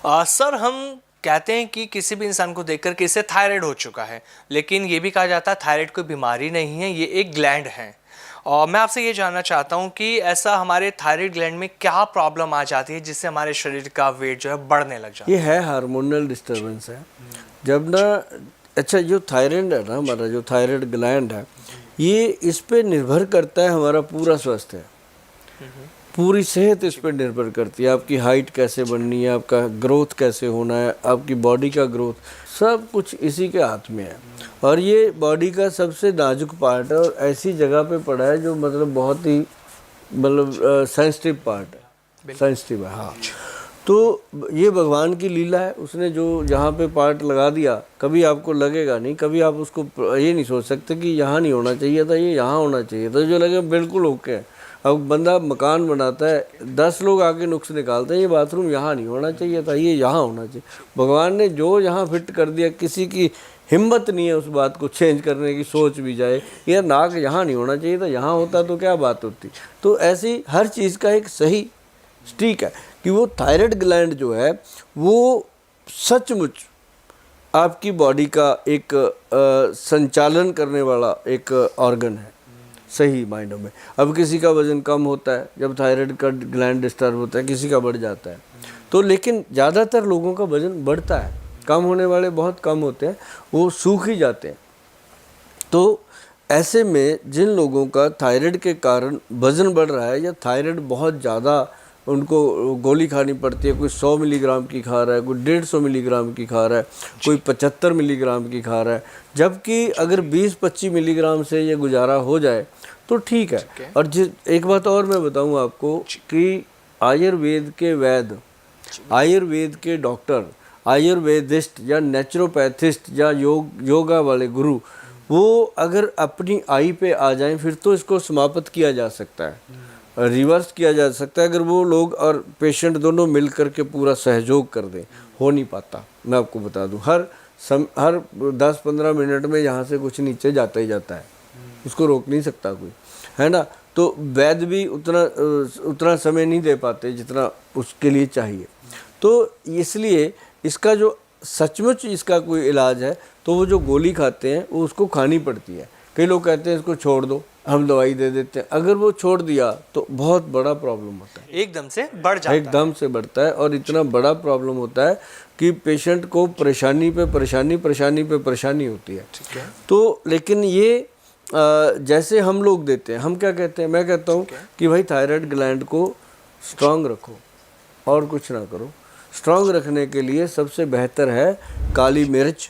Sir हम कहते हैं कि किसी भी इंसान को देखकर कि इसे थायराइड हो चुका है, लेकिन ये भी कहा जाता है थायराइड कोई बीमारी नहीं है, ये एक ग्लैंड है। और मैं आपसे ये जानना चाहता हूँ कि ऐसा हमारे थायराइड ग्लैंड में क्या प्रॉब्लम आ जाती है जिससे हमारे शरीर का वेट जो है बढ़ने लग जाता ये है हार्मोनल डिस्टरबेंस है। जब ना अच्छा जो थायराइड है ना, हमारा जो थायराइड ग्लैंड है, ये इस पे निर्भर करता है हमारा पूरा स्वास्थ्य, पूरी सेहत इस पर निर्भर करती है। आपकी हाइट कैसे बननी है, आपका ग्रोथ कैसे होना है, आपकी बॉडी का ग्रोथ, सब कुछ इसी के हाथ में है। और ये बॉडी का सबसे नाजुक पार्ट है और ऐसी जगह पे पड़ा है जो मतलब बहुत ही मतलब सेंसिटिव पार्ट है, सेंसिटिव है। हाँ, तो ये भगवान की लीला है, उसने जो जहाँ पे पार्ट लगा दिया, कभी आपको लगेगा नहीं, कभी आप उसको ये नहीं सोच सकते कि यहाँ नहीं होना चाहिए था, ये यहाँ होना चाहिए था, जो लगे बिल्कुल ओके है। अब बंदा मकान बनाता है, 10 लोग आके नुक्स निकालते हैं, ये बाथरूम यहाँ नहीं होना चाहिए था, ये यहाँ होना चाहिए। भगवान ने जो यहाँ फिट कर दिया, किसी की हिम्मत नहीं है उस बात को चेंज करने की, सोच भी जाए यार नाक यहाँ नहीं होना चाहिए था, यहाँ होता तो क्या बात होती। तो ऐसी हर चीज़ का एक सही स्टिक है कि वो थायराइड ग्लैंड जो है वो सचमुच आपकी बॉडी का एक संचालन करने वाला एक ऑर्गन है, सही मायनों में। अब किसी का वज़न कम होता है जब थायराइड का ग्लैंड डिस्टर्ब होता है, किसी का बढ़ जाता है। तो लेकिन ज़्यादातर लोगों का वज़न बढ़ता है, कम होने वाले बहुत कम होते हैं, वो सूख ही जाते हैं। तो ऐसे में जिन लोगों का थायराइड के कारण वज़न बढ़ रहा है या थायराइड बहुत ज़्यादा उनको गोली खानी पड़ती है, कोई 100 मिलीग्राम की खा रहा है, कोई 150 मिलीग्राम की खा रहा है, कोई 75 मिलीग्राम की खा रहा है, जबकि अगर 20-25 मिलीग्राम से ये गुजारा हो जाए तो ठीक है। और एक बात और मैं बताऊं आपको कि आयुर्वेद के वैद्य, आयुर्वेद के डॉक्टर, आयुर्वेदिस्ट या नेचुरोपैथिस्ट या योगा वाले गुरु, वो अगर अपनी आई पे आ जाएं फिर तो इसको समाप्त किया जा सकता है, रिवर्स किया जा सकता है, अगर वो लोग और पेशेंट दोनों मिल कर के पूरा सहयोग कर दें। हो नहीं पाता, मैं आपको बता दूं। हर 10-15 मिनट में यहाँ से कुछ नीचे जाता ही जाता है, उसको रोक नहीं सकता कोई, है ना। तो वैद्य भी उतना समय नहीं दे पाते जितना उसके लिए चाहिए। तो इसलिए इसका जो सचमुच इसका कोई इलाज है तो वो जो गोली खाते हैं वो उसको खानी पड़ती है। कई लोग कहते हैं इसको छोड़ दो, हम दवाई दे देते हैं। अगर वो छोड़ दिया तो बहुत बड़ा प्रॉब्लम होता है, एकदम से बढ़ जाता है, एकदम से बढ़ता है और इतना बड़ा प्रॉब्लम होता है कि पेशेंट को परेशानी पे परेशानी, परेशानी पे परेशानी होती है। ठीक है। तो लेकिन ये जैसे हम लोग देते हैं, हम क्या कहते हैं, मैं कहता हूँ कि भाई थायराइड ग्लैंड को स्ट्रांग रखो और कुछ ना करो। स्ट्रांग रखने के लिए सबसे बेहतर है काली मिर्च,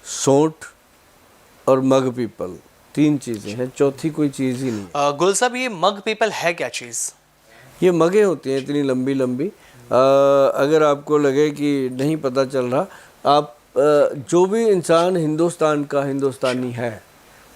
सौंठ और मग पीपल, 3 चीज़ें हैं, चौथी कोई चीज़ ही नहीं। गुल साहब ये मग पीपल है क्या चीज़? ये मगे होती हैं इतनी लंबी लंबी, अगर आपको लगे कि नहीं पता चल रहा, आप जो भी इंसान हिंदुस्तान का हिंदुस्तानी है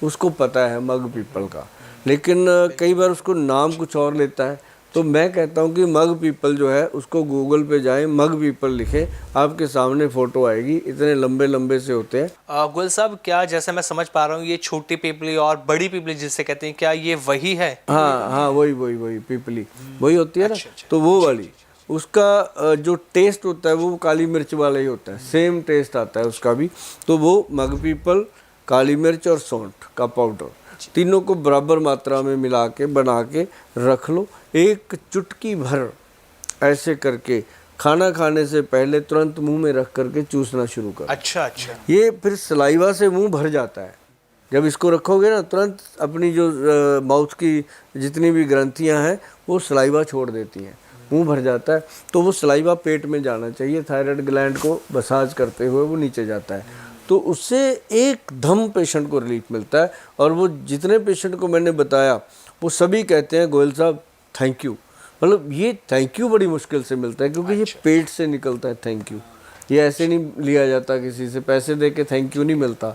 उसको पता है मग पीपल का, लेकिन कई बार उसको नाम कुछ और लेता है। तो मैं कहता हूँ कि मग पीपल जो है उसको गूगल पे जाएं, मग पीपल लिखें, आपके सामने फ़ोटो आएगी, इतने लंबे लंबे से होते हैं। गुल साहब क्या, जैसे मैं समझ पा रहा हूँ, ये छोटी पीपली और बड़ी पीपली जिसे कहते हैं, क्या ये वही है? हाँ हाँ, वही पीपली वही होती है ना। अच्छा, तो वो वाली, उसका जो टेस्ट होता है वो काली मिर्च वाला ही होता है, सेम टेस्ट आता है उसका भी। तो वो मग पीपल, काली मिर्च और सौंठ का पाउडर, तीनों को बराबर मात्रा में मिला के बना के रख लो। एक चुटकी भर ऐसे करके खाना खाने से पहले तुरंत मुंह में रख करके चूसना शुरू करो। अच्छा। ये फिर सलाइवा से मुंह भर जाता है। जब इसको रखोगे ना, तुरंत अपनी जो माउथ की जितनी भी ग्रंथियां हैं वो सलाइवा छोड़ देती हैं, मुंह भर जाता है। तो वो सलाइवा पेट में जाना चाहिए, थायराइड ग्लैंड को मसाज करते हुए वो नीचे जाता है। तो उससे एकदम पेशेंट को रिलीफ मिलता है। और वो जितने पेशेंट को मैंने बताया वो सभी कहते हैं गोयल साहब थैंक यू। मतलब ये थैंक यू बड़ी मुश्किल से मिलता है, क्योंकि ये पेट से निकलता है थैंक यू, ये ऐसे नहीं लिया जाता किसी से, पैसे दे के थैंक यू नहीं मिलता,